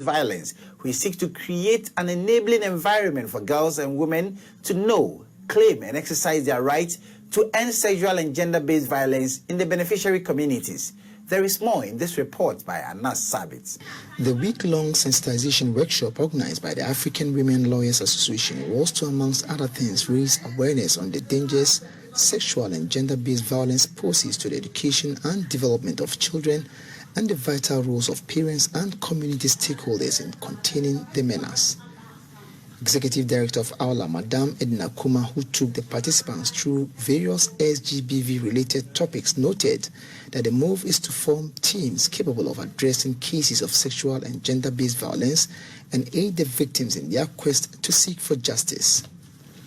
violence, we seek to create an enabling environment for girls and women to know, claim, and exercise their right to end sexual and gender-based violence in the beneficiary communities. There is more in this report by Anas Sabit. The week-long sensitization workshop organized by the African Women Lawyers Association was to, amongst other things, raise awareness on the dangers sexual and gender-based violence poses to the education and development of children and the vital roles of parents and community stakeholders in containing the menace. Executive Director of Aula, Madame Edna Kuma, who took the participants through various SGBV-related topics, noted that the move is to form teams capable of addressing cases of sexual and gender-based violence and aid the victims in their quest to seek for justice.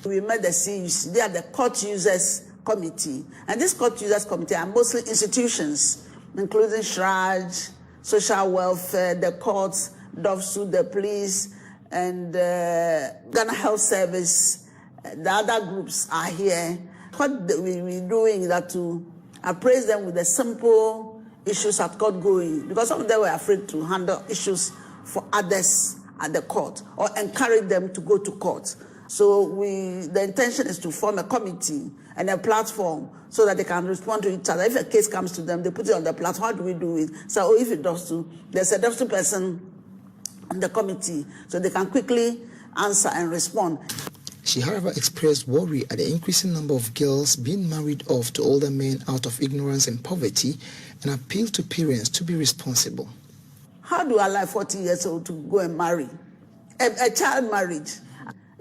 We met the CUC, they are the Court Users Committee, and this Court Users Committee are mostly institutions, including Shraj, social welfare, the courts, DOVSU, the police, and Ghana Health Service. The other groups are here. What we're doing is that to appraise them with the simple issues at court going, because some of them were afraid to handle issues for others at the court or encourage them to go to court. So the intention is to form a committee and a platform so that they can respond to each other. If a case comes to them, they put it on the platform. How do we do it? So if it does to, there's a DOVSU person on the committee, so they can quickly answer and respond. She, however, expressed worry at the increasing number of girls being married off to older men out of ignorance and poverty, and appealed to parents to be responsible. How do I allow 40 years old to go and marry? A child marriage.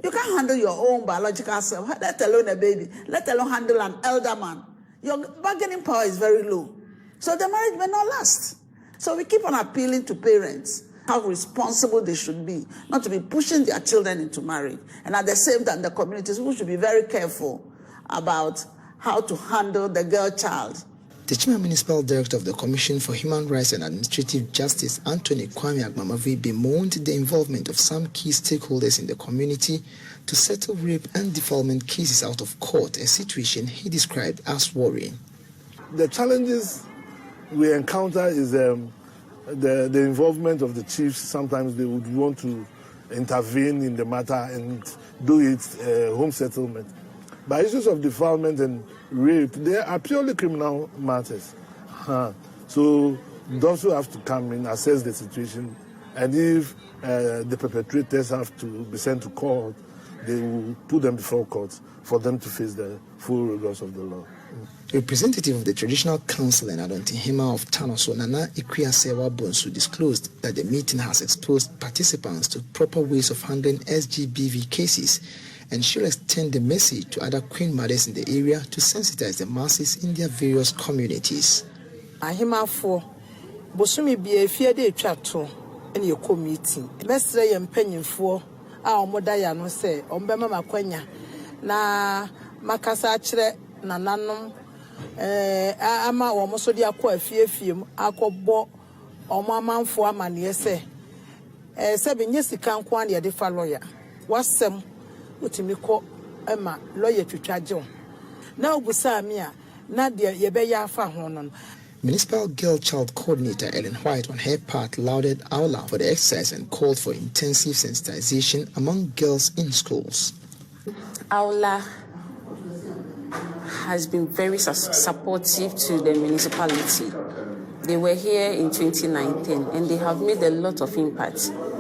You can't handle your own biological self, let alone a baby, let alone handle an elder man. Your bargaining power is very low. So the marriage may not last. So we keep on appealing to parents how responsible they should be, not to be pushing their children into marriage. And at the same time, the communities who should be very careful about how to handle the girl child. The Chima Municipal Director of the Commission for Human Rights and Administrative Justice, Anthony Kwame Agmamavi, bemoaned the involvement of some key stakeholders in the community to settle rape and defilement cases out of court, a situation he described as worrying. The challenges we encounter is the involvement of the chiefs. Sometimes they would want to intervene in the matter and do it home settlement. But issues of defilement and rape, they are purely criminal matters. So those who have to come in, assess the situation, and if the perpetrators have to be sent to court, they will put them before court for them to face the full rigors of the law. Representative of the Traditional Council and Adontihima of Tanoso, Nana Ikriasewa Bonsu, disclosed that the meeting has exposed participants to proper ways of handling SGBV cases, and she'll extend the message to other queen mothers in the area to sensitize the masses in their various communities. Ahima for Bosumi be a fear day chato in your committee. Mestre and penny for our modaya no say, Ombema Maquenya, na Macasachre, Nananum, Ama or Mosodia qua fear film, Akobo, or Mamma for Mania say. 7 years to count one year the lawyer. What's some? Utimiko Emma, lawyer to charge on. Now, Busamia, Nadia Yebeya Fahonon. Municipal Girl Child Coordinator Ellen White, on her part, lauded Aula for the exercise and called for intensive sensitization among girls in schools. Aula has been very supportive to the municipality. They were here in 2019 and they have made a lot of impact.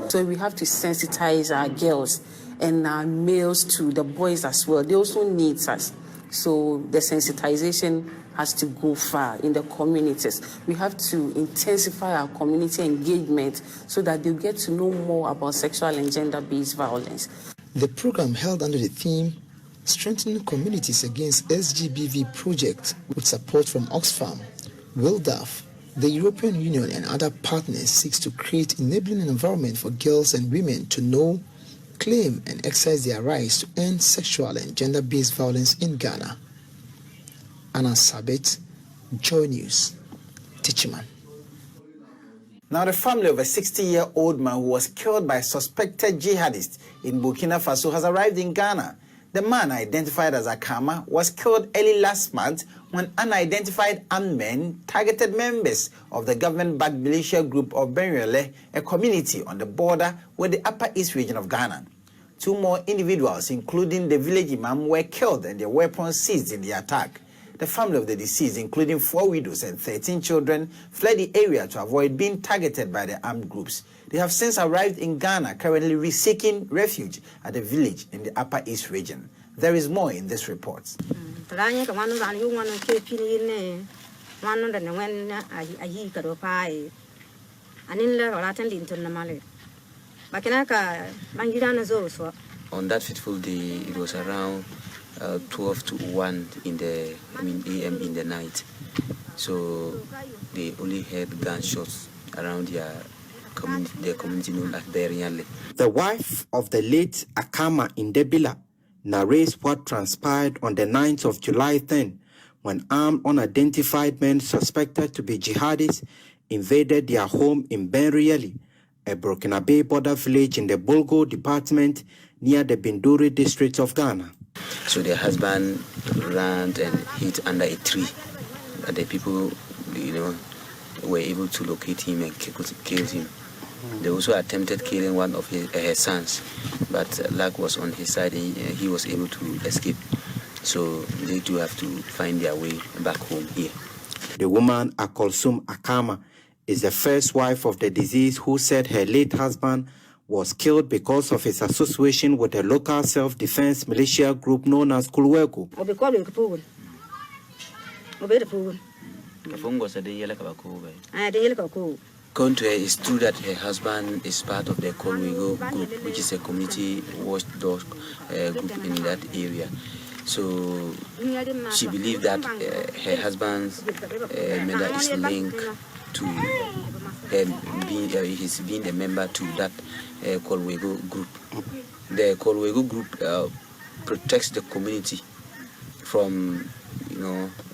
So we have to sensitize our girls and our males to the boys as well. They also need us. So the sensitization has to go far in the communities. We have to intensify our community engagement so that they get to know more about sexual and gender-based violence. The program, held under the theme Strengthening Communities Against SGBV project, with support from Oxfam, WILDAF, the European Union and other partners, seeks to create enabling environment for girls and women to know, claim and exercise their rights to end sexual and gender-based violence in Ghana. Anna Sabit, Joy News, Tichiman. Now, the family of a 60-year-old man who was killed by suspected jihadists in Burkina Faso has arrived in Ghana. The man, identified as Akama, was killed early last month when unidentified armed men targeted members of the government-backed militia group of Benrele, a community on the border with the Upper East region of Ghana. 2 more individuals, including the village imam, were killed and their weapons seized in the attack. The family of the deceased, including 4 widows and 13 children, fled the area to avoid being targeted by the armed groups. They have since arrived in Ghana, currently seeking refuge at a village in the Upper East region. There is more in this report. On that fateful day, it was around 12 to 1 in the AM in the night. So they only heard gunshots around their community known as Beriale. The wife of the late Akama Indebila narrates what transpired on the 9th of July then, when armed unidentified men suspected to be jihadists invaded their home in Benrieli, a Burkinabe border village in the Bolgo department near the Binduri district of Ghana. So their husband ran and hid under a tree. But the people, were able to locate him and kill him. They also attempted killing one of her sons, but luck was on his side and he was able to escape. So they do have to find their way back home here. The woman, Akolsum Akama, is the first wife of the deceased who said her late husband was killed because of his association with a local self-defense militia group known as Kulwego. According to her, it's true that her husband is part of the Kolwego group, which is a community watchdog group in that area. So she believed that her husband's murder is linked to his being a member to that Kolwego group. The Kolwego group protects the community from,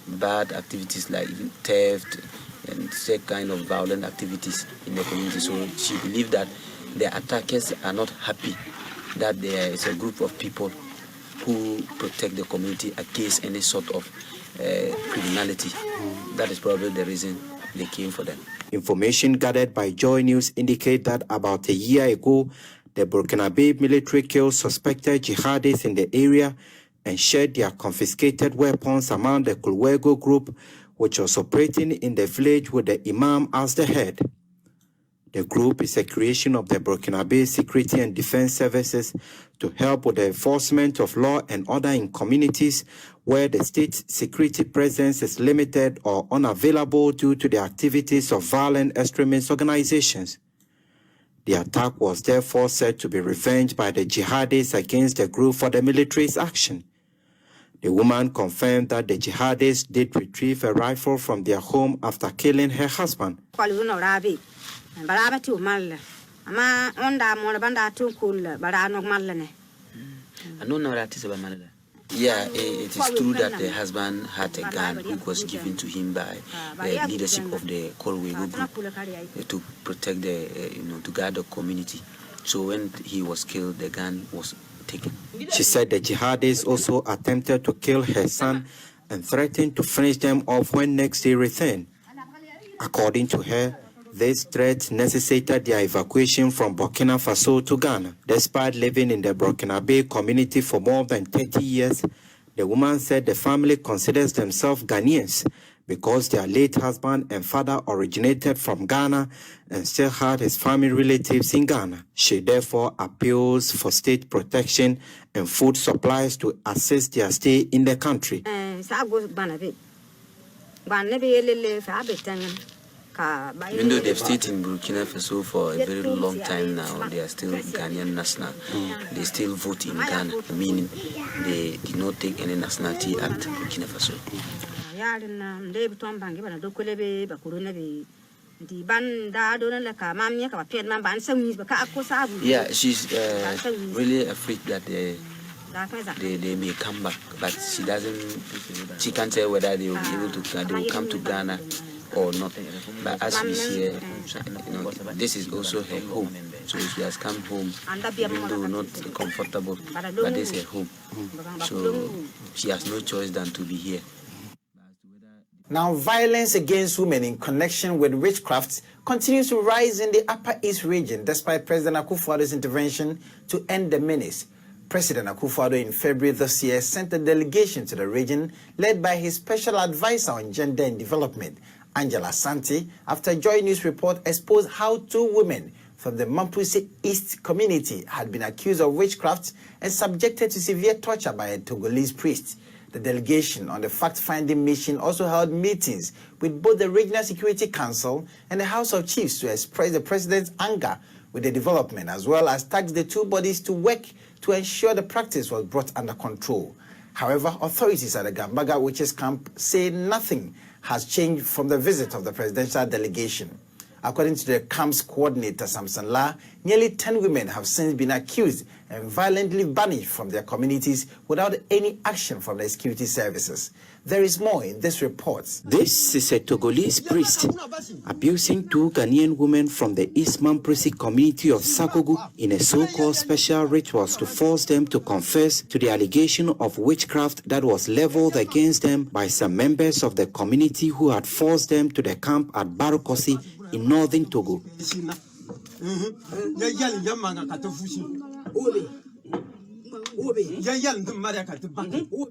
bad activities like theft and such kind of violent activities in the community. So she believed that the attackers are not happy that there is a group of people who protect the community against any sort of criminality. That is probably the reason they came for them. Information gathered by Joy News indicate that about a year ago, the Burkinabe military killed suspected jihadists in the area and shared their confiscated weapons among the Kulwego group, which was operating in the village with the imam as the head. The group is a creation of the Burkinabe Security and Defense Services to help with the enforcement of law and order in communities where the state security presence is limited or unavailable due to the activities of violent extremist organizations. The attack was therefore said to be revenged by the jihadists against the group for the military's action. The woman confirmed that the jihadists did retrieve a rifle from their home after killing her husband. Yeah, it is true that the husband had a gun which was given to him by the leadership of the Kolwego group to protect to guard the community. So when he was killed, the gun was taken. She said the jihadists also attempted to kill her son and threatened to finish them off when next they returned. According to her, this threat necessitated their evacuation from Burkina Faso to Ghana. Despite living in the Burkinabe community for more than 30 years, the woman said the family considers themselves Ghanaians because their late husband and father originated from Ghana and still had his family relatives in Ghana. She therefore appeals for state protection and food supplies to assist their stay in the country. Even though they've stayed in Burkina Faso for a very long time now, they are still Ghanaian national. They still vote in Ghana, meaning they did not take any nationality at Burkina Faso. Yeah, she's really afraid that they may come back, but she can't tell whether they will be able to, they will come to Ghana or not. But as we see, this is also her home. So she has come home, even though not comfortable, but this is her home. So she has no choice than to be here. Now, violence against women in connection with witchcraft continues to rise in the Upper East region despite President Akufo-Addo's intervention to end the menace. President Akufo-Addo in February this year sent a delegation to the region led by his special advisor on gender and development, Angela Asante, after Joy News report exposed how 2 women from the Mamprusi East community had been accused of witchcraft and subjected to severe torture by a Togolese priest. The delegation on the fact-finding mission also held meetings with both the Regional Security Council and the House of Chiefs to express the president's anger with the development, as well as task the 2 bodies to work to ensure the practice was brought under control. However, authorities at the Gambaga witches camp say nothing has changed from the visit of the presidential delegation. According to the camp's coordinator, Samson La, nearly 10 women have since been accused and violently banished from their communities without any action from the security services. There is more in this report. This is a Togolese priest abusing 2 Ghanaian women from the East Mamprusi community of Sakogu in a so-called special rituals to force them to confess to the allegation of witchcraft that was leveled against them by some members of the community who had forced them to the camp at Barukosi in northern Togo.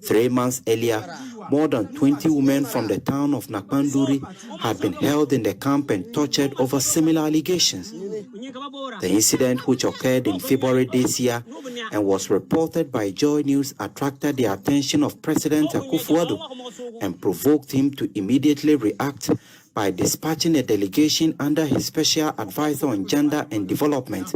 3 months earlier, more than 20 women from the town of Nakpanduri had been held in the camp and tortured over similar allegations. The incident, which occurred in February this year and was reported by Joy News, attracted the attention of President Akufo-Addo and provoked him to immediately react by dispatching a delegation under his special advisor on gender and development,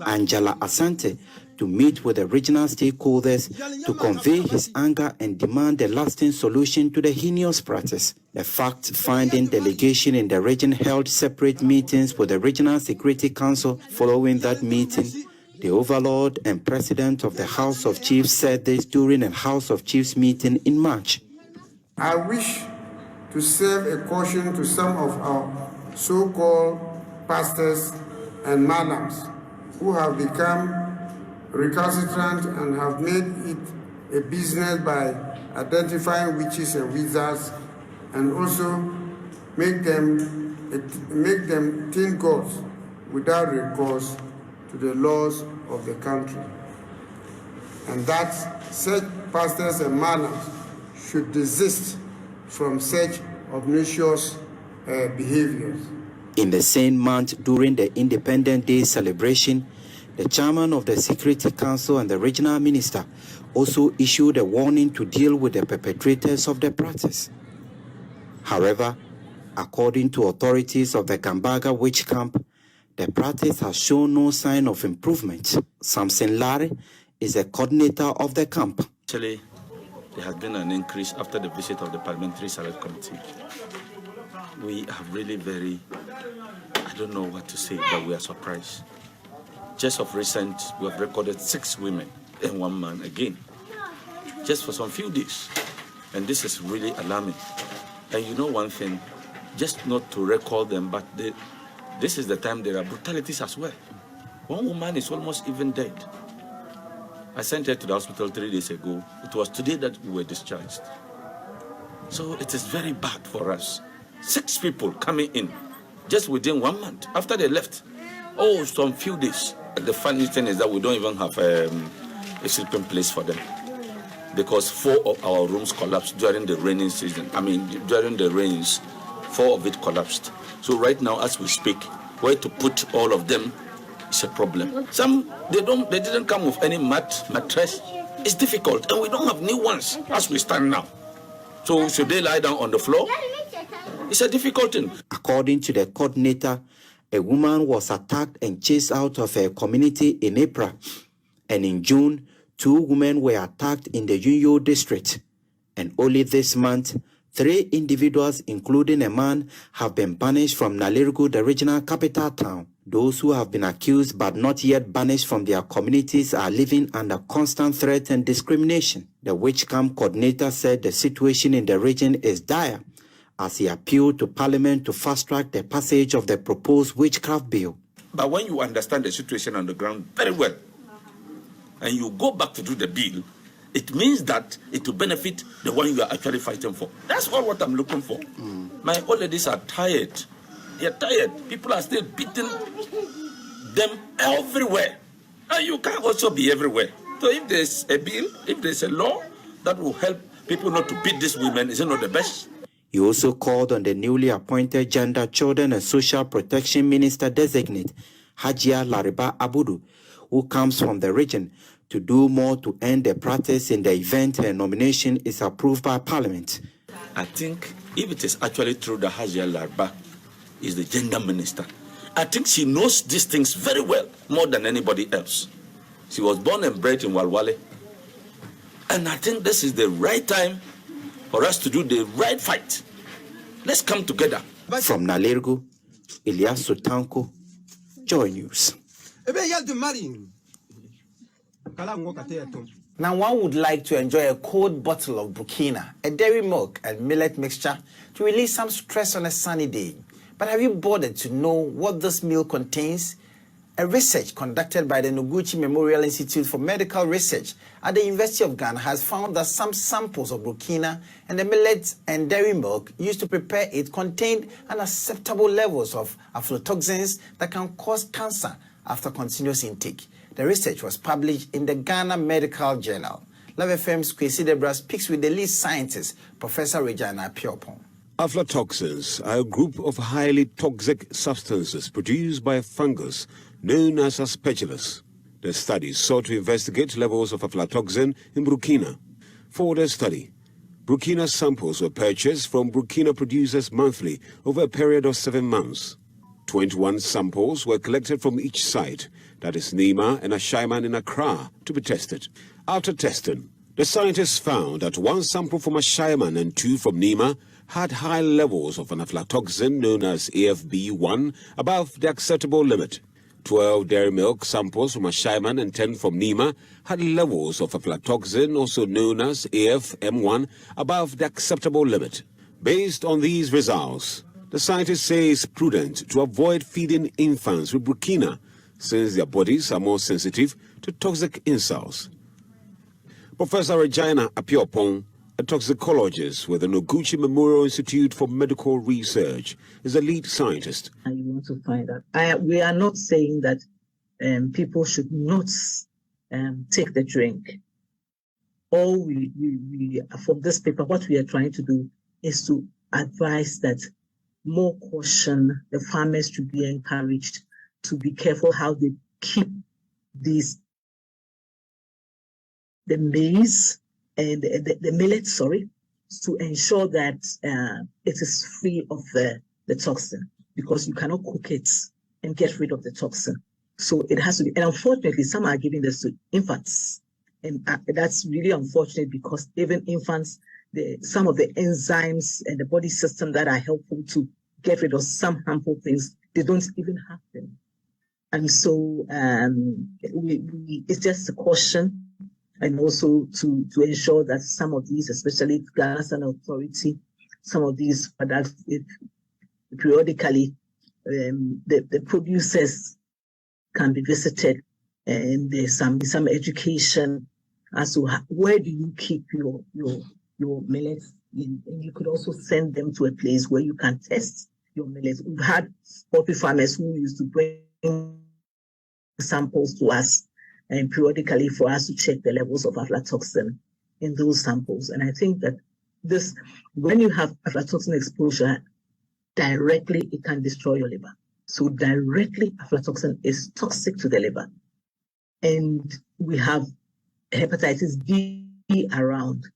Angela Asante, to meet with the regional stakeholders to convey his anger and demand a lasting solution to the heinous practice. The fact-finding delegation in the region held separate meetings with the Regional Security Council. Following that meeting, the overlord and president of the House of Chiefs said this during a House of Chiefs meeting in March. I wish to serve a caution to some of our so-called pastors and madams who have become recalcitrant and have made it a business by identifying witches and wizards and also make them think gods without recourse to the laws of the country, and that such pastors and madams should desist from such obnoxious behaviors. In the same month, during the Independence Day celebration, the chairman of the Security Council and the regional minister also issued a warning to deal with the perpetrators of the practice. However, according to authorities of the Gambaga witch camp, the practice has shown no sign of improvement. Samson Lare is the coordinator of the camp. Actually, there has been an increase after the visit of the Parliamentary Select Committee. We are really I don't know what to say, but we are surprised. Just of recent, we have recorded 6 women and 1 man again, just for some few days. And this is really alarming. And you know one thing, just not to record them, but this is the time there are brutalities as well. 1 woman is almost even dead. I sent her to the hospital 3 days ago. It was today that we were discharged. So it is very bad for us. 6 people coming in just within 1 month after they left. Oh, some few days. The funny thing is that we don't even have a sleeping place for them, because 4 of our rooms collapsed during the raining season. During the rains, 4 of it collapsed. So right now, as we speak, where to put all of them is a problem. Some, they didn't come with any mattress. It's difficult, and we don't have new ones as we stand now. So should they lie down on the floor? It's a difficult thing. According to the coordinator, a woman was attacked and chased out of her community in April. And in June, 2 women were attacked in the Yunyo district. And only this month, 3 individuals, including a man, have been banished from Nalirgu, the regional capital town. Those who have been accused but not yet banished from their communities are living under constant threat and discrimination. The witch camp coordinator said the situation in the region is dire, as he appealed to Parliament to fast-track the passage of the proposed witchcraft bill. But when you understand the situation on the ground very well, and you go back to do the bill, it means that it will benefit the one you are actually fighting for. That's all what I'm looking for. My old ladies are tired. They're tired. People are still beating them everywhere. And you can't also be everywhere. So if there's a bill, if there's a law that will help people not to beat these women, is it not the best? He also called on the newly appointed Gender, Children and Social Protection Minister designate, Hajia Lariba Abudu, who comes from the region, to do more to end the practice in the event her nomination is approved by Parliament. I think if it is actually true that Hajia Lariba is the gender minister, I think she knows these things very well, more than anybody else. She was born and bred in Walwale. And I think this is the right time for us to do the right fight. Let's come together. From Nalergo, Elias Sotanko, Joy News. Now, one would like to enjoy a cold bottle of Burkina, a dairy milk and millet mixture to release some stress on a sunny day. But have you bothered to know what this meal contains? A research conducted by the Noguchi Memorial Institute for Medical Research at the University of Ghana has found that some samples of Burkina and the millet and dairy milk used to prepare it contained unacceptable levels of aflatoxins that can cause cancer after continuous intake. The research was published in the Ghana Medical Journal. Love FM's Kwesi Debra speaks with the lead scientist, Professor Regina Piopon. Aflatoxins are a group of highly toxic substances produced by a fungus known as Aspergillus. The study sought to investigate levels of aflatoxin in Burkina. For the study, Burkina samples were purchased from Burkina producers monthly over a period of 7 months. 21 samples were collected from each site, that is Nima and Ashaiman in Accra, to be tested. After testing, the scientists found that 1 sample from Ashaiman and 2 from Nima had high levels of an aflatoxin known as AFB1 above the acceptable limit. 12 dairy milk samples from Ashaiman and 10 from Nima had levels of aflatoxin, also known as AFM1, above the acceptable limit. Based on these results, the scientists say it's prudent to avoid feeding infants with Burkina, since their bodies are more sensitive to toxic insults. Professor Regina Apiopong, a toxicologist with the Noguchi Memorial Institute for Medical Research, is a lead scientist. And you want to find out. We are not saying that people should not take the drink. All we from this paper, what we are trying to do is to advise that more caution, the farmers should be encouraged to be careful how they keep the maize and the millet, to ensure that it is free of the toxin, because you cannot cook it and get rid of the toxin. So it has to be, and unfortunately, some are giving this to infants. And that's really unfortunate, because even infants, some of the enzymes and the body system that are helpful to get rid of some harmful things, they don't even have them. And so it's just a caution, and also to ensure that some of these, especially Ghana's Authority, some of these products, periodically, the producers can be visited, and there's some education as to where do you keep your millets. And you could also send them to a place where you can test your millets. We've had poultry farmers who used to bring samples to us and periodically for us to check the levels of aflatoxin in those samples. And I think that this, when you have aflatoxin exposure directly, it can destroy your liver. So directly, aflatoxin is toxic to the liver. And we have hepatitis B around.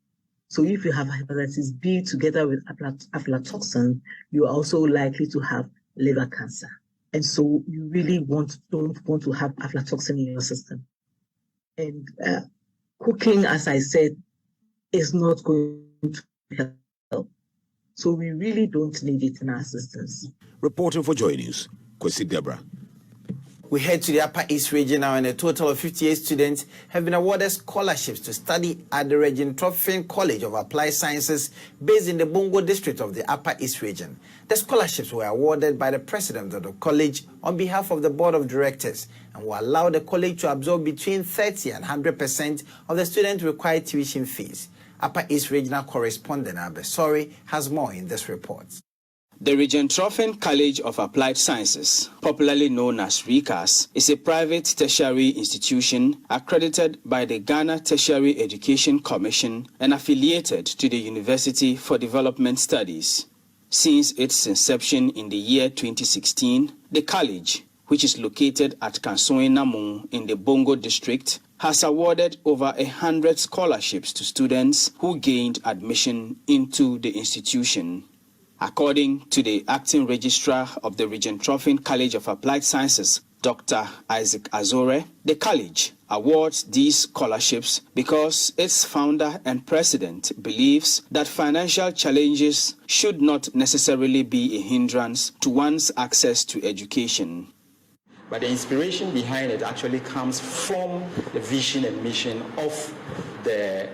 So if you have hepatitis B together with aflatoxin, you are also likely to have liver cancer. And so you really don't want to have aflatoxin in your system. And cooking, as I said, is not going to help. So we really don't need it in our systems. Reporting for Joy News, Kwesi Debra. We head to the Upper East region now, and a total of 58 students have been awarded scholarships to study at the Regent College of Applied Sciences based in the Bongo district of the Upper East region. The scholarships were awarded by the president of the college on behalf of the board of directors and will allow the college to absorb between 30 and 100% of the student required tuition fees. Upper East Regional Correspondent Abesori has more in this report. The Regent College of Applied Sciences, popularly known as RICAS, is a private tertiary institution accredited by the Ghana Tertiary Education Commission and affiliated to the University for Development Studies. Since its inception in the year 2016, the college, which is located at Kansoe Namu in the Bongo district, has awarded over 100 scholarships to students who gained admission into the institution. According to the acting registrar of the Regent College of Applied Sciences, Dr. Isaac Azore, the college awards these scholarships because its founder and president believes that financial challenges should not necessarily be a hindrance to one's access to education. But the inspiration behind it actually comes from the vision and mission of the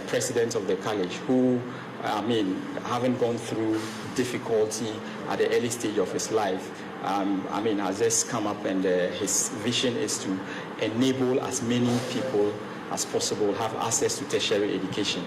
president of the college, who, having gone through difficulty at the early stage of his life, has just come up, and his vision is to enable as many people as possible have access to tertiary education.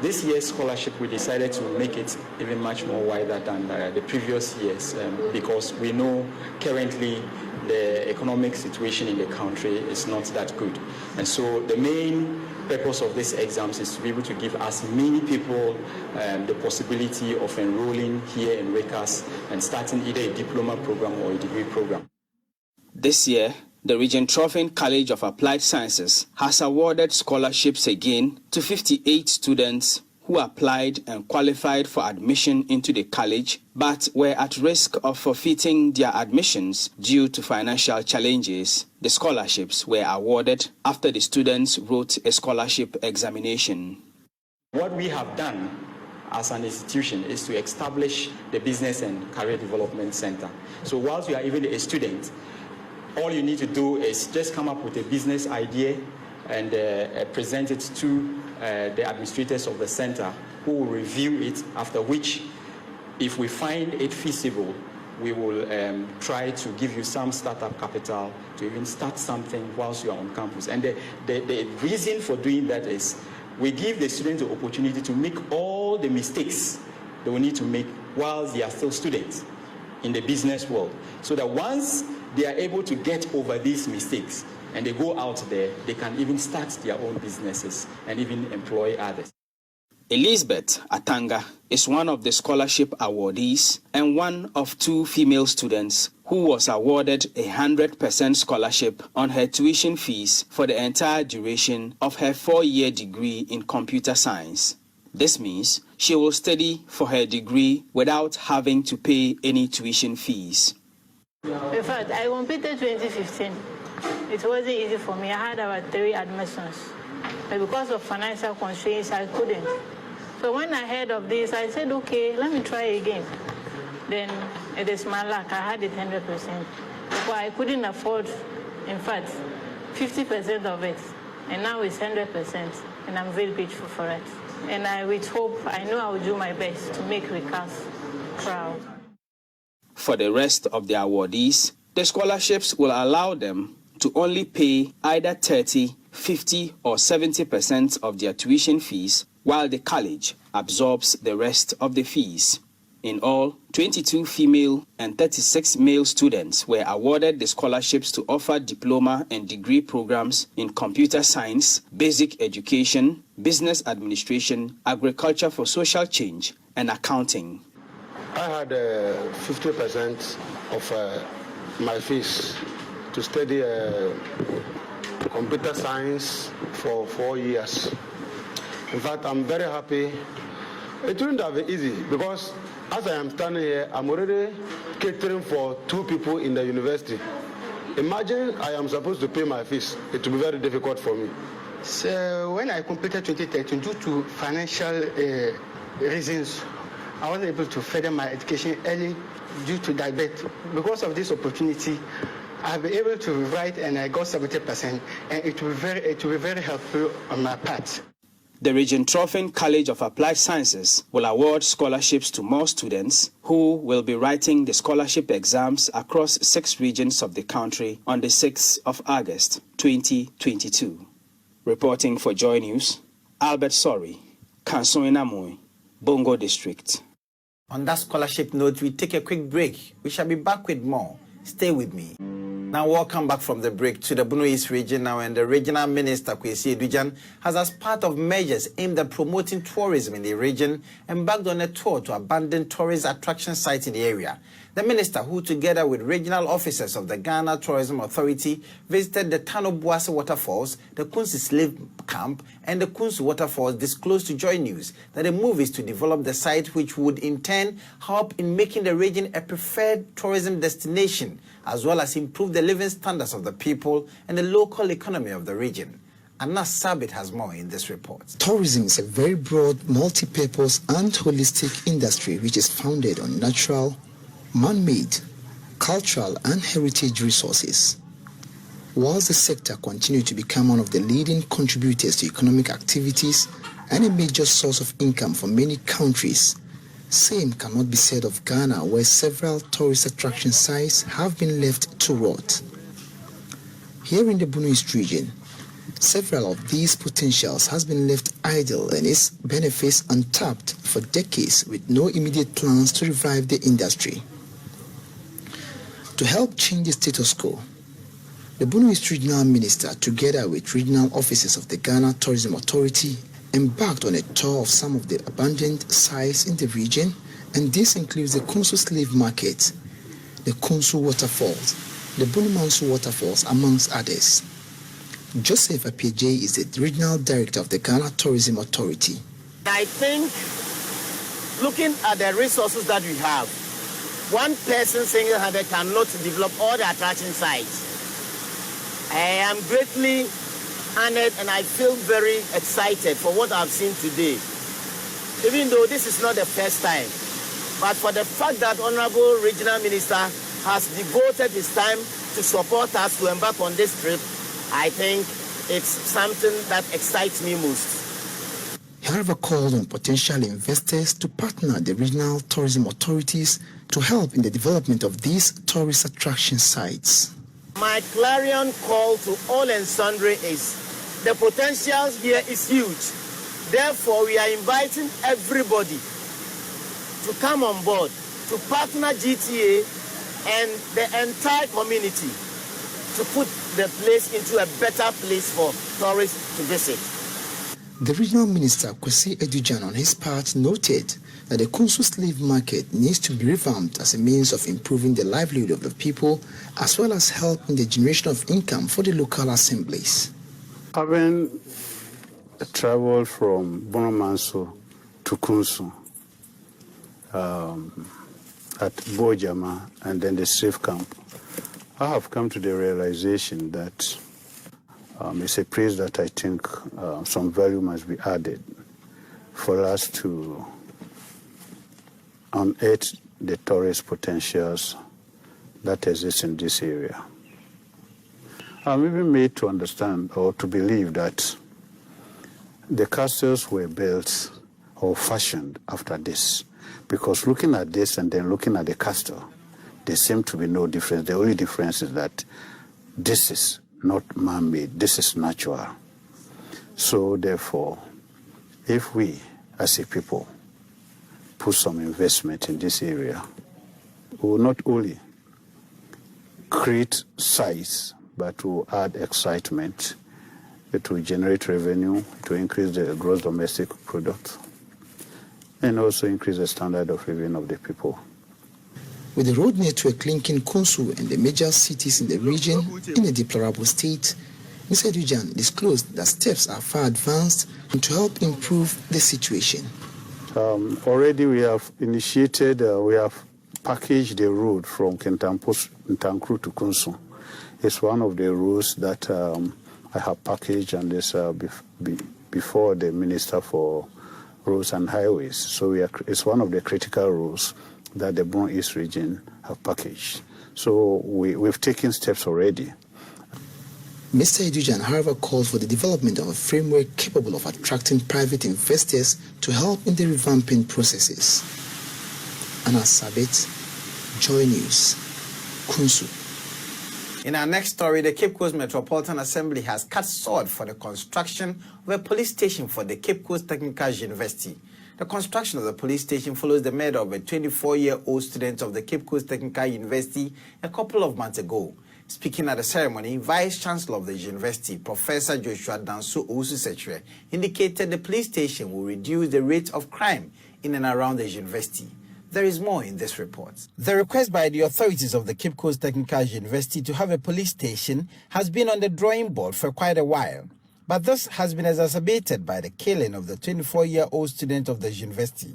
This year's scholarship, we decided to make it even much more wider than the previous years because we know currently the economic situation in the country is not that good. And so the main purpose of these exams is to be able to give as many people the possibility of enrolling here in RICAS and starting either a diploma program or a degree program. This year, the Regent College of Applied Sciences has awarded scholarships again to 58 students who applied and qualified for admission into the college but were at risk of forfeiting their admissions due to financial challenges. The scholarships were awarded after the students wrote a scholarship examination. What we have done as an institution is to establish the Business and Career Development Center. So whilst you are even a student, all you need to do is just come up with a business idea and present it to the administrators of the center, who will review it, after which, if we find it feasible, we will try to give you some startup capital to even start something whilst you are on campus. And the reason for doing that is we give the students the opportunity to make all the mistakes they will need to make while they are still students in the business world, so that once they are able to get over these mistakes and they go out there, they can even start their own businesses and even employ others. Elizabeth Atanga is one of the scholarship awardees and one of 2 female students who was awarded 100% scholarship on her tuition fees for the entire duration of her 4-year degree in computer science. This means she will study for her degree without having to pay any tuition fees. In fact, I competed 2015. It wasn't easy for me. I had about 3 admissions. But because of financial constraints, I couldn't. So when I heard of this, I said, okay, let me try again. Then it is my luck. I had it 100%. But I couldn't afford, in fact, 50% of it. And now it's 100%. And I'm very grateful for it. And with hope, I know I will do my best to make RICAS proud. For the rest of the awardees, the scholarships will allow them to only pay either 30, 50, or 70% of their tuition fees, while the college absorbs the rest of the fees. In all, 22 female and 36 male students were awarded the scholarships to offer diploma and degree programs in computer science, basic education, business administration, agriculture for social change, and accounting. I had 50% of my fees to study computer science for 4 years. In fact, I'm very happy. It wouldn't have been easy because as I am standing here, I'm already catering for 2 people in the university. Imagine I am supposed to pay my fees. It will be very difficult for me. So when I completed 2013, due to financial reasons, I wasn't able to further my education early due to diabetes. Because of this opportunity, I'll be able to write and I got 70%, and it will be very helpful on my part. The Region Trophin College of Applied Sciences will award scholarships to more students who will be writing the scholarship exams across 6 regions of the country on the 6th of August, 2022. Reporting for Joy News, Albert Sori, Kansoinamui, Bongo District. On that scholarship note, we take a quick break. We shall be back with more. Stay with me. Now, welcome back from the break to the Bono East region now, and the regional minister, Kwesi Edujan, has, as part of measures aimed at promoting tourism in the region, embarked on a tour to abandoned tourist attraction sites in the area. The minister, who together with regional officers of the Ghana Tourism Authority, visited the Tano Boase Waterfalls, the Kunsi Slave Camp, and the Kunsu Waterfalls, disclosed to Joy News that the move is to develop the site, which would in turn help in making the region a preferred tourism destination, as well as improve the living standards of the people and the local economy of the region. Anas Sabit has more in this report. Tourism is a very broad, multi-purpose and holistic industry which is founded on natural, man-made, cultural and heritage resources. Whilst the sector continues to become one of the leading contributors to economic activities and a major source of income for many countries, same cannot be said of Ghana, where several tourist attraction sites have been left to rot. Here in the Bono East region, several of these potentials has been left idle and its benefits untapped for decades with no immediate plans to revive the industry. To help change the status quo, the Bono East Regional Minister, together with regional officers of the Ghana Tourism Authority, embarked on a tour of some of the abandoned sites in the region, and this includes the Kunsu Slave Market, the Kunsu Waterfalls, the Bulumansu Waterfalls, amongst others. Joseph Apieje is the Regional Director of the Ghana Tourism Authority. I think, looking at the resources that we have, one person single-handed cannot develop all the attraction sites. I am greatly honored and I feel very excited for what I've seen today. Even though this is not the first time, but for the fact that Honorable Regional Minister has devoted his time to support us to embark on this trip, I think it's something that excites me most. However, called on potential investors to partner the regional tourism authorities to help in the development of these tourist attraction sites. My clarion call to all and sundry is the potential here is huge. Therefore, we are inviting everybody to come on board, to partner GTA and the entire community to put the place into a better place for tourists to visit. The regional minister, Kwesi Edujan, on his part, noted that the Kunsu slave market needs to be revamped as a means of improving the livelihood of the people, as well as help in the generation of income for the local assemblies. Having traveled from Bonomanso to Kunsu at Bojama and then the slave camp, I have come to the realization that it's a place that I think some value must be added for us to unearth the tourist potentials that exist in this area. I'm even made to understand or to believe that the castles were built or fashioned after this, because looking at this and then looking at the castle, there seems to be no difference. The only difference is that this is not man-made, this is natural. So therefore, if we as a people put some investment in this area, we will not only create size, but will add excitement. It will generate revenue, it will increase the gross domestic product, and also increase the standard of living of the people. With the road network linking Kunsu and the major cities in the region in a deplorable state, Mr. Edujan disclosed that steps are far advanced to help improve the situation. Already we have initiated, we have packaged the road from Ntankru to Kunsu. It's one of the roads that I have packaged, and this before the Minister for Roads and Highways. So it's one of the critical roads that the Bono East region have packaged. So we've taken steps already. Mr. Edujan, however, called for the development of a framework capable of attracting private investors to help in the revamping processes. Anna Sabit, Joy News, Kunsu. In our next story, the Cape Coast Metropolitan Assembly has cut sword for the construction of a police station for the Cape Coast Technical University. The construction of the police station follows the murder of a 24-year-old student of the Cape Coast Technical University a couple of months ago. Speaking at the ceremony, Vice-Chancellor of the university, Professor Joshua Danso Owusu-Sekyere, indicated the police station will reduce the rate of crime in and around the university. There is more in this report. The request by the authorities of the Cape Coast Technical University to have a police station has been on the drawing board for quite a while, but this has been exacerbated by the killing of the 24-year-old student of the university.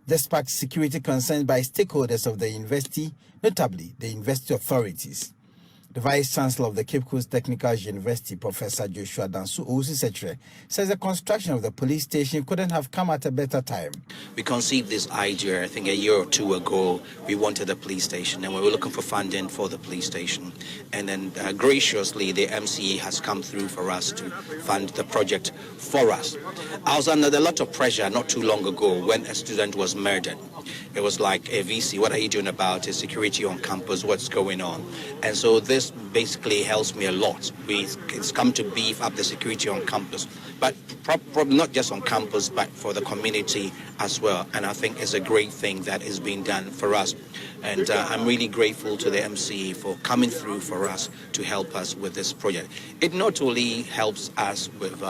This sparked security concerns by stakeholders of the university, notably the university authorities. The Vice-Chancellor of the Cape Coast Technical University, Professor Joshua Danso Owusu-Sekyere, says the construction of the police station couldn't have come at a better time. We conceived this idea, I think, a year or two ago. We wanted a police station, and we were looking for funding for the police station. And then graciously, the MCA has come through for us to fund the project for us. I was under a lot of pressure not too long ago when a student was murdered. It was like, a VC, what are you doing about it? Security on campus, what's going on? And so this basically helps me a lot. It's come to beef up the security on campus, but probably not just on campus, but for the community as well. And I think it's a great thing that is being done for us. And I'm really grateful to the MCA for coming through for us to help us with this project. It not only helps us with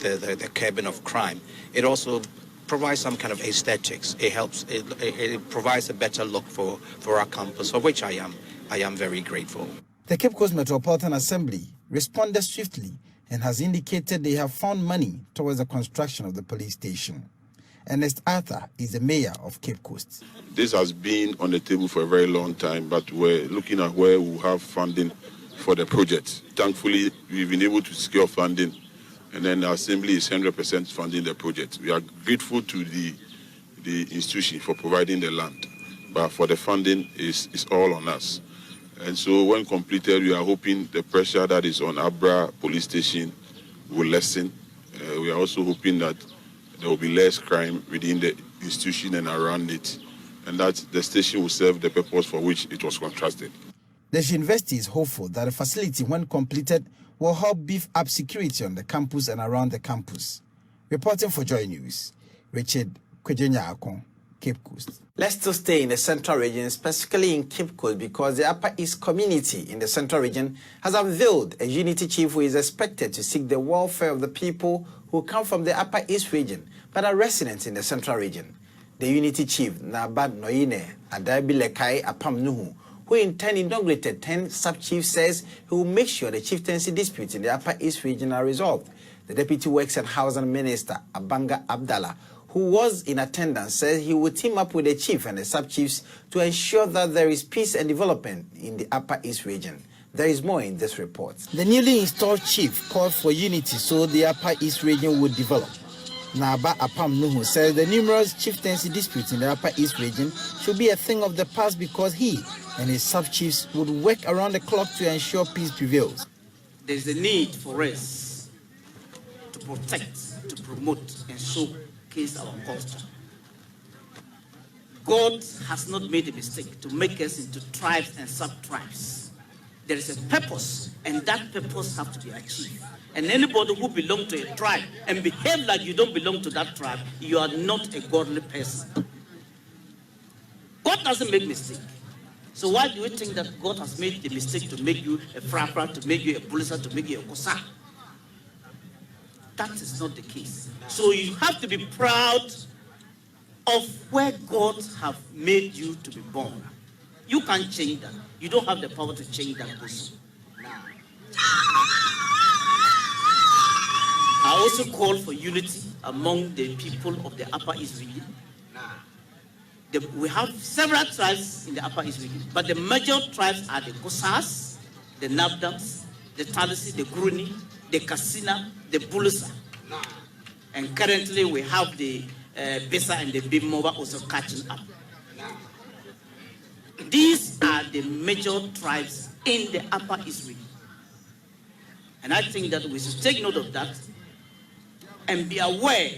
the curbing of crime, it also provides some kind of aesthetics. It helps. It provides a better look for our campus, for which I am very grateful. The Cape Coast Metropolitan Assembly responded swiftly and has indicated they have found money towards the construction of the police station. Ernest Arthur is the mayor of Cape Coast. This has been on the table for a very long time, but we're looking at where we have funding for the project. Thankfully, we've been able to secure funding, and then the Assembly is 100% funding the project. We are grateful to the institution for providing the land, but for the funding, is all on us. And so when completed, we are hoping the pressure that is on Abra police station will lessen. We are also hoping that there will be less crime within the institution and around it, and that the station will serve the purpose for which it was contracted. The university is hopeful that the facility, when completed, will help beef up security on the campus and around the campus. Reporting for Joy News, Richard Kwejenya-Akon, Cape Coast. Let's still stay in the Central Region, specifically in Cape Coast, because the Upper East community in the Central Region has unveiled a unity chief who is expected to seek the welfare of the people who come from the Upper East region but are residents in the Central Region. The unity chief, Nabad Noine Adabilekai Apam Nuhu, who in turn inaugurated 10 sub-chiefs, says he will make sure the chieftaincy disputes in the Upper East region are resolved. The Deputy Works and Housing Minister, Abanga Abdallah, who was in attendance, says he will team up with the chief and the sub-chiefs to ensure that there is peace and development in the Upper East region. There is more in this report. The newly installed chief called for unity so the Upper East region would develop. Naba Apam Nuhu says the numerous chieftaincy disputes in the Upper East region should be a thing of the past because he and his sub-chiefs would work around the clock to ensure peace prevails. There is a need for us to protect, to promote, and showcase our culture. God has not made a mistake to make us into tribes and sub-tribes. There is a purpose, and that purpose has to be achieved. And anybody who belongs to a tribe and behave like you don't belong to that tribe, you are not a godly person. God doesn't make mistakes. So why do you think that God has made the mistake to make you a frapper, to make you a bulisa, to make you a kosa? That is not the case. So you have to be proud of where God has made you to be born. You can't change that. You don't have the power to change that person. I also call for unity among the people of the Upper East region. We have several tribes in the Upper East region, but the major tribes are the Kosas, the Nabdams, the Talisi, the Gruni, the Kasina, the Bulisa. And currently we have the Besa and the Bimoba also catching up. These are the major tribes in the Upper East region. And I think that we should take note of that and be aware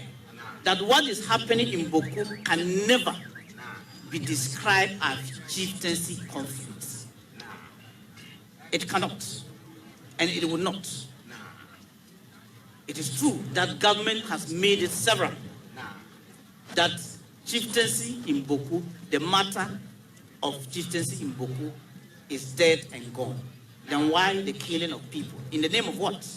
that what is happening in Boku can never be described as chieftaincy conflicts. It cannot, and it will not. It is true that government has made it several that chieftaincy in Boku, the matter of chieftaincy in Boku is dead and gone. Then why the killing of people? In the name of what?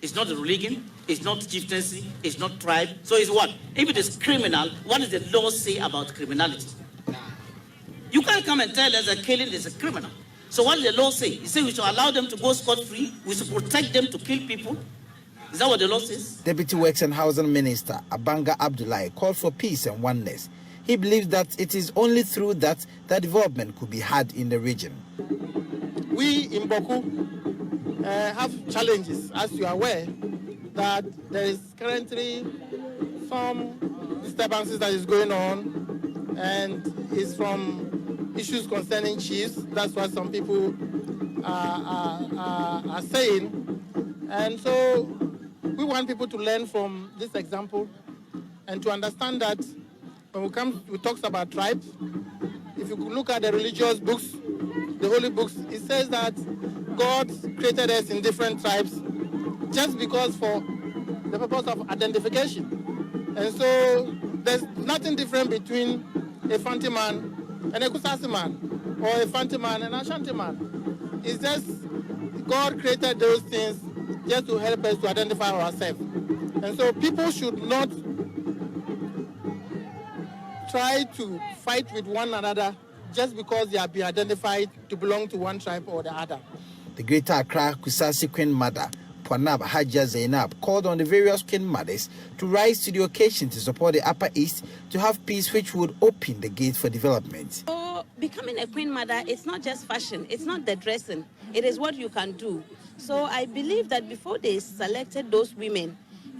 It's not a religion, it's not chieftaincy, it's not tribe. So it's what? If it is criminal, what does the law say about criminality? You can't come and tell us that killing is a criminal. So what does the law say? It says we should allow them to go scot-free, we should protect them to kill people. Is that what the law says? Deputy Works and Housing Minister Abanga Abdullahi called for peace and oneness. He believes that it is only through that development could be had in the region. We in Boku have challenges, as you are aware, that there is currently some disturbances that is going on, and it's from issues concerning chiefs. That's what some people are saying. And so we want people to learn from this example and to understand that when we talk about tribes, if you look at the religious books, the holy books, it says that God created us in different tribes just because for the purpose of identification. And so there's nothing different between a Fanti man and a Kusasi man, or a Fanti man and a Ashanti man. It's just God created those things just to help us to identify ourselves. And so people should not try to fight with one another just because they have been identified to belong to one tribe or the other. The Greater Accra Kusasi Queen Mother, Pwanab Hajja Zainab, called on the various Queen Mothers to rise to the occasion to support the Upper East to have peace, which would open the gate for development. So becoming a Queen Mother, it's not just fashion, it's not the dressing, it is what you can do. So I believe that before they selected those women,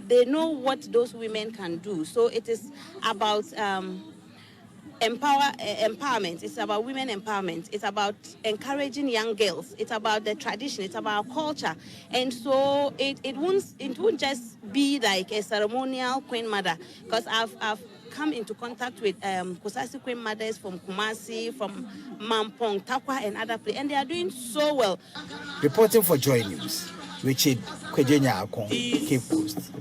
they know what those women can do. So it is about empowerment. It's about women empowerment. It's about encouraging young girls. It's about the tradition. It's about culture. And so it won't just be like a ceremonial Queen Mother, because I've come into contact with Kusasi Queen Mothers from Kumasi, from Mampong, Takwa, and other places, and they are doing so well. Reporting for Joy News, Richard Kwejenya Akon, Cape Coast.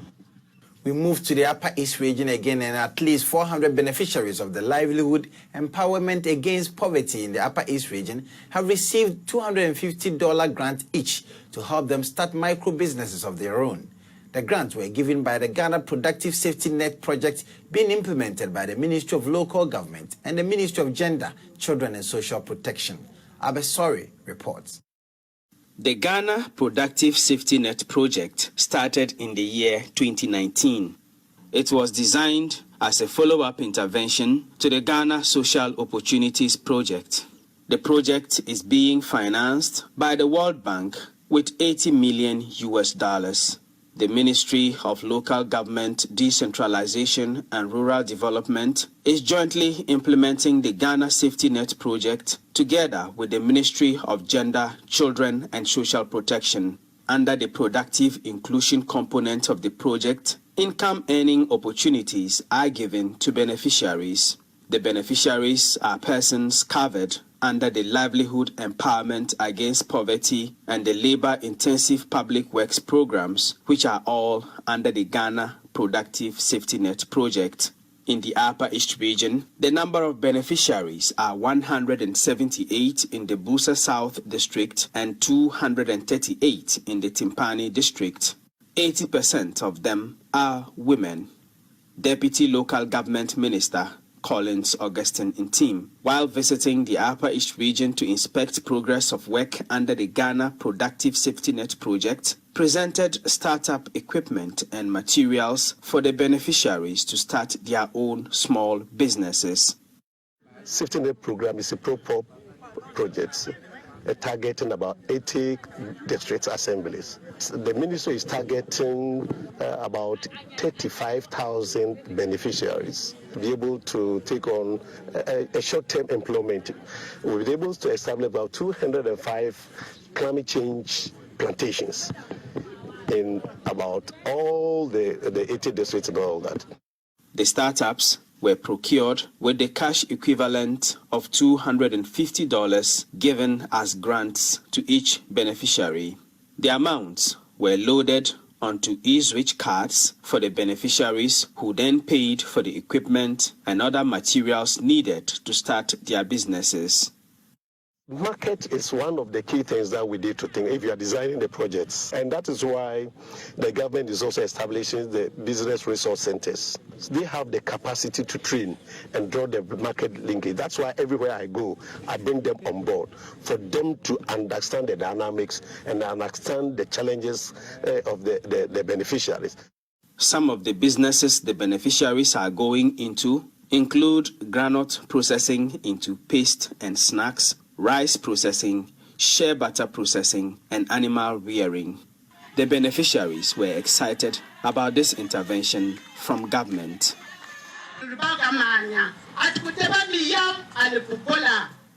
We move to the Upper East region again, and at least 400 beneficiaries of the Livelihood Empowerment Against Poverty in the Upper East region have received $250 grant each to help them start micro businesses of their own. The grants were given by the Ghana Productive Safety Net project being implemented by the Ministry of Local Government and the Ministry of Gender, Children and Social Protection. Abesori reports. The Ghana Productive Safety Net project started in the year 2019. It was designed as a follow-up intervention to the Ghana Social Opportunities Project. The project is being financed by the World Bank with $80 million. The Ministry of Local Government, Decentralization and Rural Development is jointly implementing the Ghana Safety Net project together with the Ministry of Gender, Children and Social Protection. Under the productive inclusion component of the project, income earning opportunities are given to beneficiaries. The beneficiaries are persons covered under the Livelihood Empowerment Against Poverty and the Labor-Intensive Public Works programs, which are all under the Ghana Productive Safety Net project. In the Upper East region, the number of beneficiaries are 178 in the Busa South District and 238 in the Timpani District. 80% of them are women. Deputy Local Government Minister Collins Augustine Ntim, while visiting the Upper East region to inspect progress of work under the Ghana Productive Safety Net project, presented startup equipment and materials for the beneficiaries to start their own small businesses. Safety Net program is a pro-project targeting about 80 district assemblies. the ministry is targeting about 35,000 beneficiaries to be able to take on a short-term employment. We'll be able to establish about 205 climate change plantations in about all the 80 districts and all that. The startups were procured with the cash equivalent of $250 given as grants to each beneficiary. The amounts were loaded onto e-switch cards for the beneficiaries, who then paid for the equipment and other materials needed to start their businesses. Market is one of the key things that we need to think if you are designing the projects. And that is why the government is also establishing the business resource centers. They have the capacity to train and draw the market linkage. That's why everywhere I go, I bring them on board for them to understand the dynamics and understand the challenges of the beneficiaries. Some of the businesses the beneficiaries are going into include granite processing into paste and snacks, rice processing, shea butter processing, and animal rearing. The beneficiaries were excited about this intervention from government.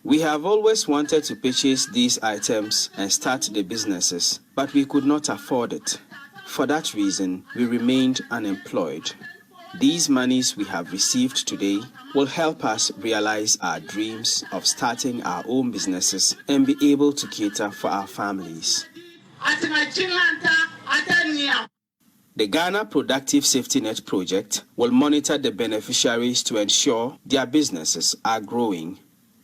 We have always wanted to purchase these items and start the businesses, but we could not afford it. For that reason, we remained unemployed. These monies we have received today will help us realize our dreams of starting our own businesses and be able to cater for our families. The Ghana Productive Safety Net Project will monitor the beneficiaries to ensure their businesses are growing.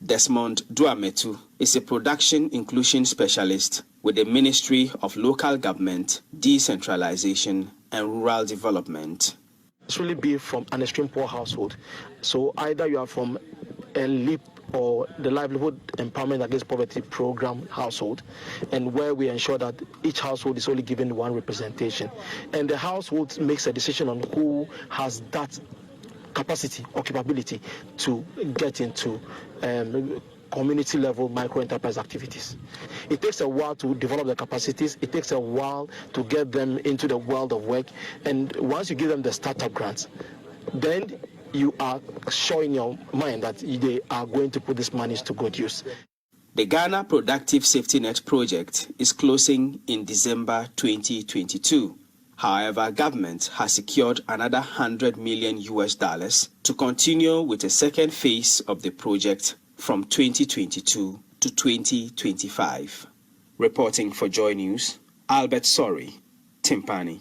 Desmond Duametu is a production inclusion specialist with the Ministry of Local Government, Decentralization and Rural Development. It's really be from an extreme poor household. So either you are from a LEAP or the Livelihood Empowerment Against Poverty Program household, and where we ensure that each household is only given one representation. And the household makes a decision on who has that capacity or capability to get into community level micro-enterprise activities. It takes a while to develop the capacities. It takes a while to get them into the world of work. And once you give them the startup grants, then you are sure in your mind that they are going to put these monies to good use. The Ghana Productive Safety Net project is closing in December 2022. However, government has secured another $100 million to continue with a second phase of the project from 2022 to 2025. Reporting for Joy News, Albert Sorry, Timpani.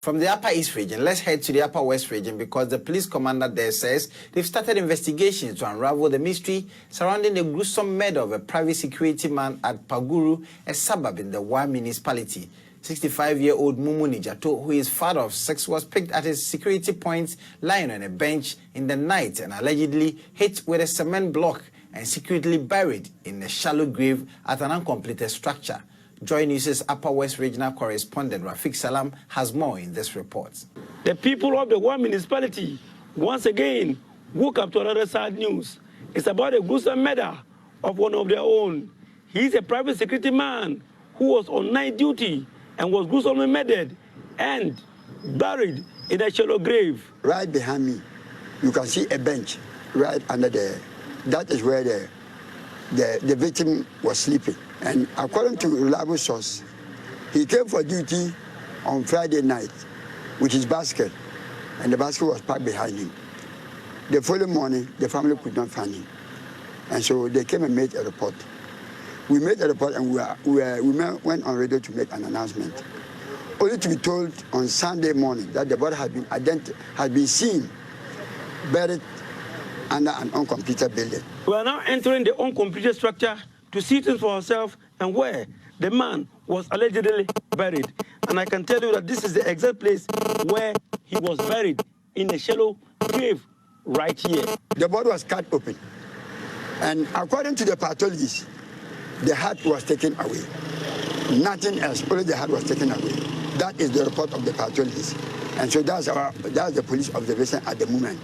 From the Upper East region, let's head to the Upper West region because the police commander there says they've started investigations to unravel the mystery surrounding the gruesome murder of a private security man at Paguru, a suburb in the Wa municipality. 65-year-old Mumu Nijato, who is father of 6, was picked at his security point lying on a bench in the night and allegedly hit with a cement block and secretly buried in a shallow grave at an uncompleted structure. Joy News' Upper West Regional Correspondent Rafiq Salam has more in this report. The people of the Wa municipality once again woke up to another sad news. It's about a gruesome murder of one of their own. He's a private security man who was on night duty and was gruesomely murdered and buried in a shallow grave. Right behind me, you can see a bench right under there. That is where the victim was sleeping. And according to reliable source, he came for duty on Friday night with his basket, and the basket was packed behind him. The following morning, the family could not find him. And so they came and made a report. We made a report and we went on radio to make an announcement, only to be told on Sunday morning that the body had been seen buried under an uncompleted building. We are now entering the uncompleted structure to see things for ourselves and where the man was allegedly buried. And I can tell you that this is the exact place where he was buried, in a shallow grave right here. The body was cut open, and according to the pathologists, the heart was taken away. Nothing else, only the heart was taken away. That is the report of the pathologists. And so that's the police observation at the moment.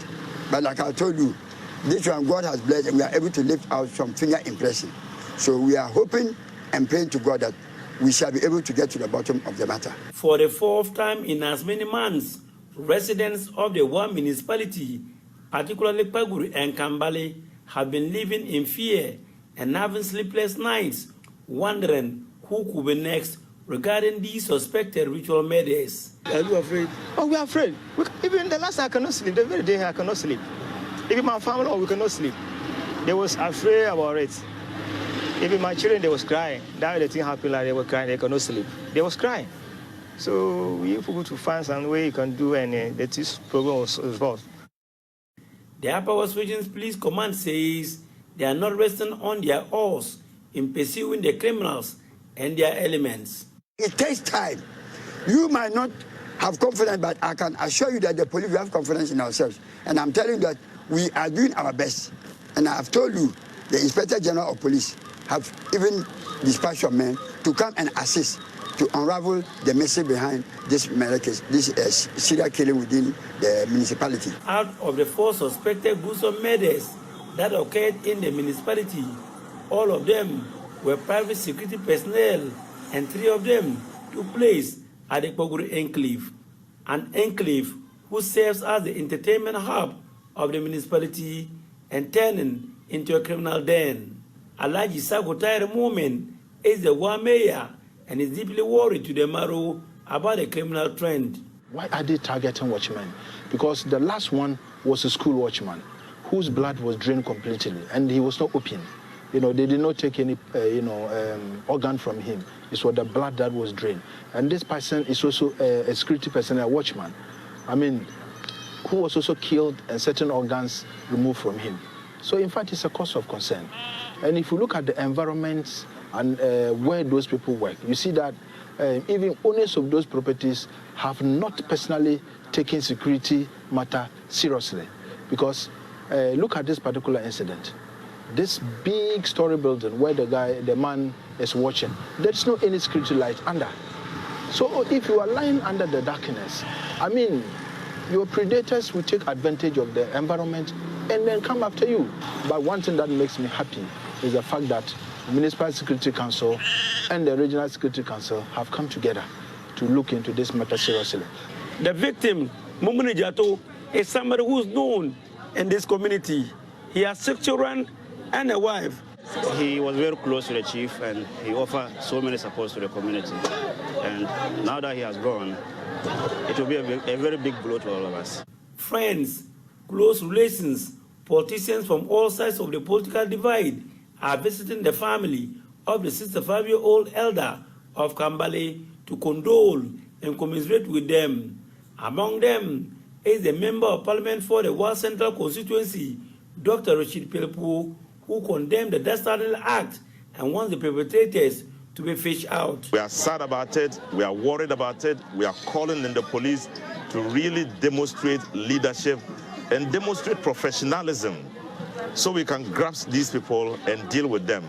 But like I told you, this one God has blessed and we are able to lift out some finger impression. So we are hoping and praying to God that we shall be able to get to the bottom of the matter. For the fourth time in as many months, residents of the one municipality, particularly Paguru and Kambale, have been living in fear and having sleepless nights, wondering who could be next regarding these suspected ritual murders. Are you afraid? Oh, we are afraid. Even the last I cannot sleep, the very day I cannot sleep. Even my family, we cannot sleep. They was afraid about it. Even my children, they was crying. That the thing happened, like they were crying, they cannot sleep. They was crying. So we have to find some way you can do, and this program was resolved. The Upper West Region Police Command says they are not resting on their oars in pursuing the criminals and their elements. It takes time. You might not have confidence, but I can assure you that the police will have confidence in ourselves. And I'm telling you that we are doing our best. And I have told you, the Inspector General of Police have even dispatched some men to come and assist to unravel the message behind this murder case, this serial killing within the municipality. Out of the 4 suspected gruesome murders that occurred in the municipality, all of them were private security personnel, and 3 of them took place at the Paguru Enclave, an enclave who serves as the entertainment hub of the municipality and turning into a criminal den. Alaji Sagotaire Moment is the one mayor and is deeply worried to the marrow about the criminal trend. Why are they targeting watchmen? Because the last one was a school watchman whose blood was drained completely, and he was not open. They did not take any, organ from him. It was the blood that was drained. And this person is also a security personnel, a watchman. Who was also killed and certain organs removed from him. So in fact, it's a cause of concern. And if you look at the environments and where those people work, you see that even owners of those properties have not personally taken security matter seriously. Because look at this particular incident. This big story building where the man is watching, there's no any security light under. So if you are lying under the darkness, your predators will take advantage of the environment and then come after you. But one thing that makes me happy is the fact that the Municipal Security Council and the Regional Security Council have come together to look into this matter seriously. The victim, Mumuni Jato, is somebody who's known in this community. He has 6 children and a wife. He was very close to the chief and he offered so many supports to the community. And now that he has gone, it will be a very big blow to all of us. Friends, close relations, politicians from all sides of the political divide are visiting the family of the 65-year-old elder of Kambale to condole and commiserate with them. Among them is the Member of Parliament for the West Central Constituency, Dr. Rashid Pelpu, who condemned the dastardly act and wants the perpetrators to be fished out. We are sad about it, we are worried about it, we are calling on the police to really demonstrate leadership and demonstrate professionalism so we can grasp these people and deal with them.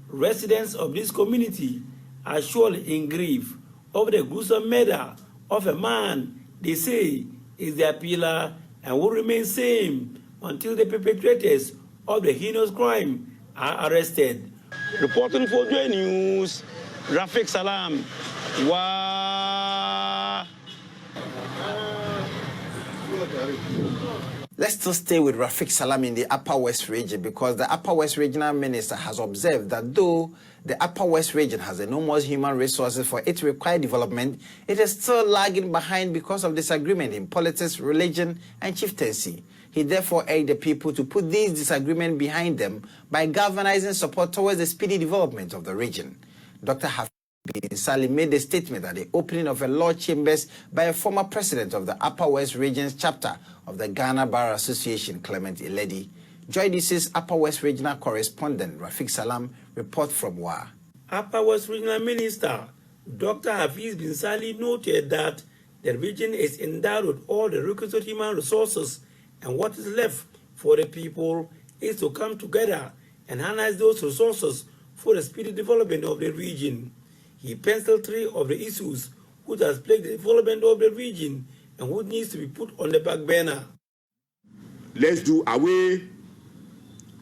Residents of this community are surely in grief over the gruesome murder of a man they say is their pillar and will remain same until the perpetrators of the heinous crime are arrested. Reporting for Joy News, Rafik Salam. Wow. Let's still stay with Rafik Salam in the Upper West region, because the Upper West Regional Minister has observed that though the Upper West region has enormous human resources for its required development, it is still lagging behind because of disagreement in politics, religion, and chieftaincy. He therefore urged the people to put these disagreements behind them by galvanizing support towards the speedy development of the region. Dr. Bin Sali made a statement at the opening of a law chambers by a former president of the Upper West Regions chapter of the Ghana Bar Association, Clement Iledi. Joy DC's Upper West Regional Correspondent, Rafik Salam, report from WA. Upper West Regional Minister Dr. Hafiz Bin Sali noted that the region is endowed with all the requisite human resources, and what is left for the people is to come together and harness those resources for the speedy development of the region. He penciled 3 of the issues which has plagued the development of the region and which needs to be put on the back burner. Let's do away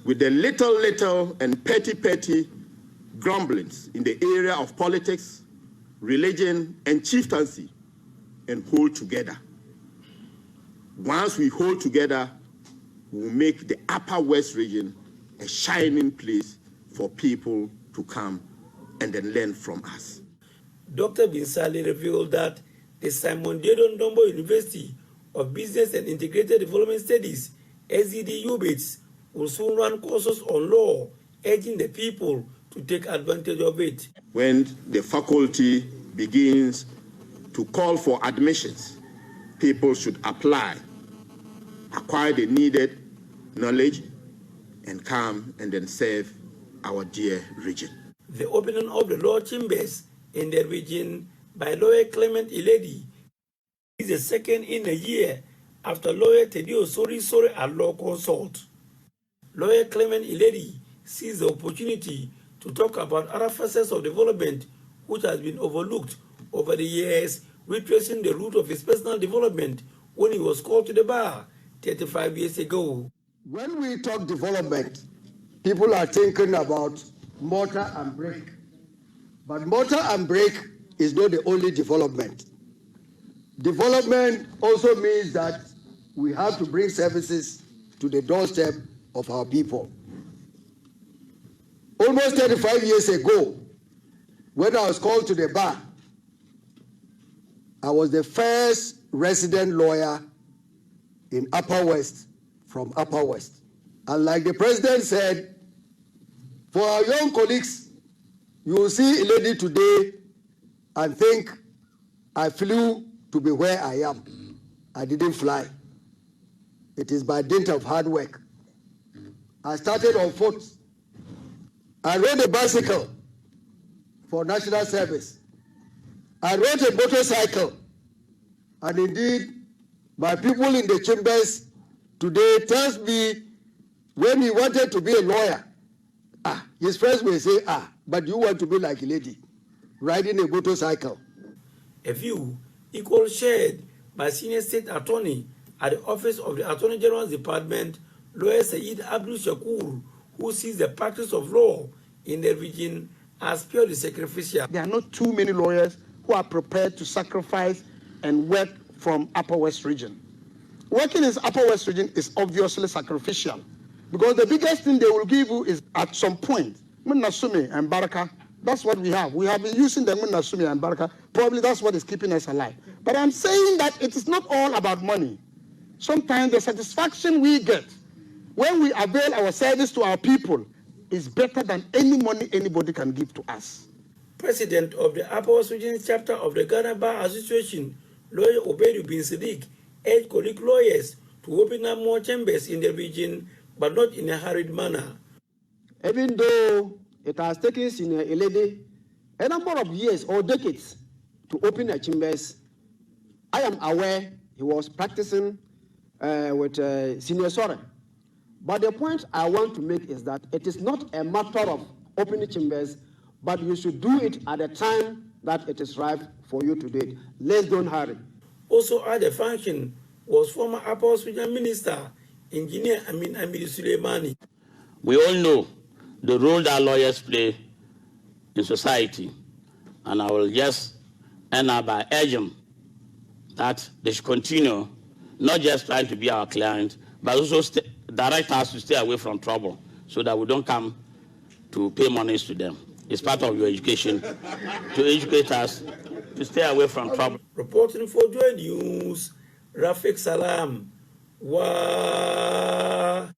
with the little and petty grumblings in the area of politics, religion, and chieftaincy, and hold together. Once we hold together, we'll make the Upper West region a shining place for people to come and then learn from us. Dr. Binsali revealed that the Simon Diedon Dombo University of Business and Integrated Development Studies, SED-UBITS, will soon run courses on law, urging the people to take advantage of it. When the faculty begins to call for admissions, people should apply, acquire the needed knowledge, and come and then serve our dear region. The opening of the law chambers in the region by lawyer Clement Iledi is the second in a year after lawyer Tedio Sori at Law Consult. Lawyer Clement Iledi sees the opportunity to talk about other facets of development which has been overlooked over the years, retracing the route of his personal development when he was called to the bar 35 years ago. When we talk development, people are thinking about mortar and brick. But mortar and brick is not the only development. Development also means that we have to bring services to the doorstep of our people. Almost 35 years ago, when I was called to the bar, I was the first resident lawyer in Upper West from Upper West. And like the president said, for our young colleagues, you will see a lady today and think I flew to be where I am. I didn't fly. It is by dint of hard work. I started on foot. I rode a bicycle for national service. I rode a motorcycle. And indeed, my people in the chambers today tells me when he wanted to be a lawyer, his friends will say, but you want to be like a lady, riding a motorcycle. A view equally shared by Senior State Attorney at the Office of the Attorney General's Department, Lawyer Saeed Abdul Shakur, who sees the practice of law in the region as purely sacrificial. There are not too many lawyers who are prepared to sacrifice and work from Upper West region. Working in Upper West region is obviously sacrificial because the biggest thing they will give you is at some point, Munnasumi and Baraka. That's what we have. We have been using the Munnasumi and Baraka. Probably that's what is keeping us alive. But I'm saying that it is not all about money. Sometimes the satisfaction we get when we avail our service to our people is better than any money anybody can give to us. President of the Upper West Region chapter of the Ghana Bar Association, Lawyer Obedu bin Siddiq, urged colleague lawyers to open up more chambers in the region, but not in a hurried manner. Even though it has taken Senior Iledi a number of years or decades to open the chambers, I am aware he was practicing with Senior Soren. But the point I want to make is that it is not a matter of opening chambers, but you should do it at the time that it is right for you to do it. Let's don't hurry. Also at the function was former Upper West Region Minister, Engineer Amin Suleimani. We all know the role that lawyers play in society, and I will just end up by urging that they should continue, not just trying to be our client, but also direct us to stay away from trouble so that we don't come to pay monies to them. It's part of your education to educate us to stay away from trouble. Reporting for Joy News, Rafiq Salam. Wah.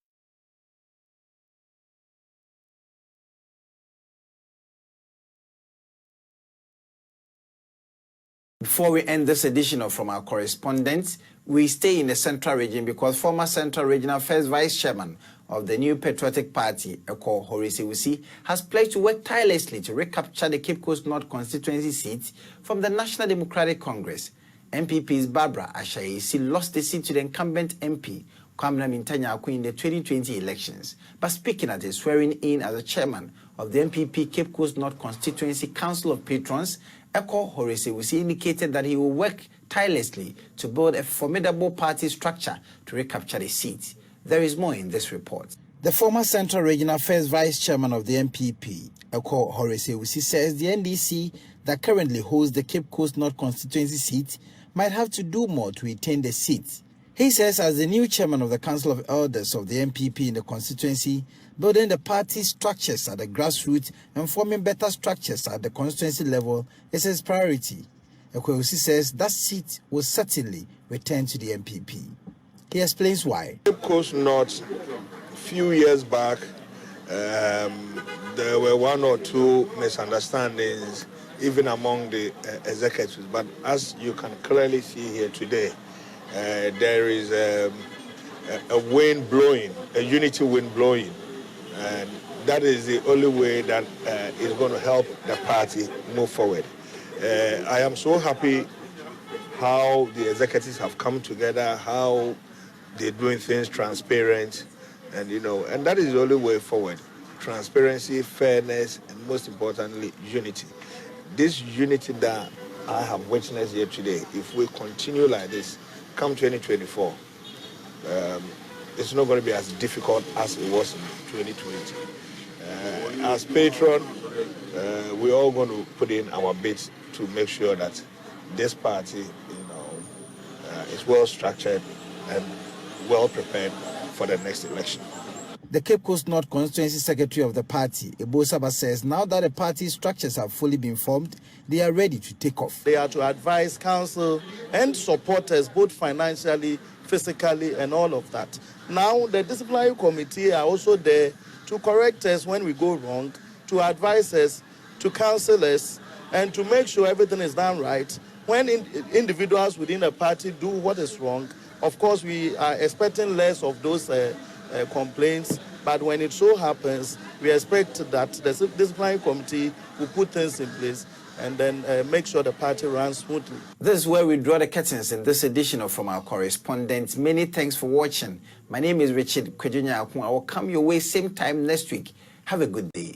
Before we end this edition of From Our Correspondents, we stay in the Central Region because former Central Regional First Vice Chairman of the New Patriotic Party, Eko Horisewusi, has pledged to work tirelessly to recapture the Cape Coast North constituency seat from the National Democratic Congress. MPP's Barbara Ashayesi lost the seat to the incumbent MP, Kwamina Mintanya, in the 2020 elections. But speaking at his swearing in as the chairman of the MPP Cape Coast North Constituency Council of Patrons, Eko Horisewusi indicated that he will work tirelessly to build a formidable party structure to recapture the seat. There is more in this report. The former Central Regional First Vice Chairman of the MPP, Eko Horesewusi says the NDC that currently holds the Cape Coast North constituency seat might have to do more to retain the seat. He says as the new chairman of the Council of Elders of the MPP in the constituency, building the party structures at the grassroots and forming better structures at the constituency level is his priority. Ekwewusi says that seat will certainly return to the MPP. He explains why. Cape Coast North, a few years back, there were one or two misunderstandings even among the executives. But as you can clearly see here today, there is a wind blowing, a unity wind blowing. And that is the only way that is going to help the party move forward. I am so happy how the executives have come together, how they're doing things transparent, and and that is the only way forward. Transparency, fairness, and most importantly, unity. This unity that I have witnessed here today, if we continue like this, come 2024, it's not going to be as difficult as it was in 2020. As patron, we're all going to put in our bits to make sure that this party, is well structured and well prepared for the next election. The Cape Coast North Constituency Secretary of the party, Ebo Saba, says now that the party structures have fully been formed, they are ready to take off. They are to advise council and supporters, both financially, physically, and all of that. Now, the disciplinary committee are also there to correct us when we go wrong, to advise us, to counsel us, and to make sure everything is done right. When individuals within a party do what is wrong, of course, we are expecting less of those complaints, but when it so happens, we expect that the disciplinary committee will put things in place and then make sure the party runs smoothly. This is where we draw the curtains in this edition of From Our Correspondents. Many thanks for watching. My name is Richard Kwejunya. I will come your way same time next week. Have a good day.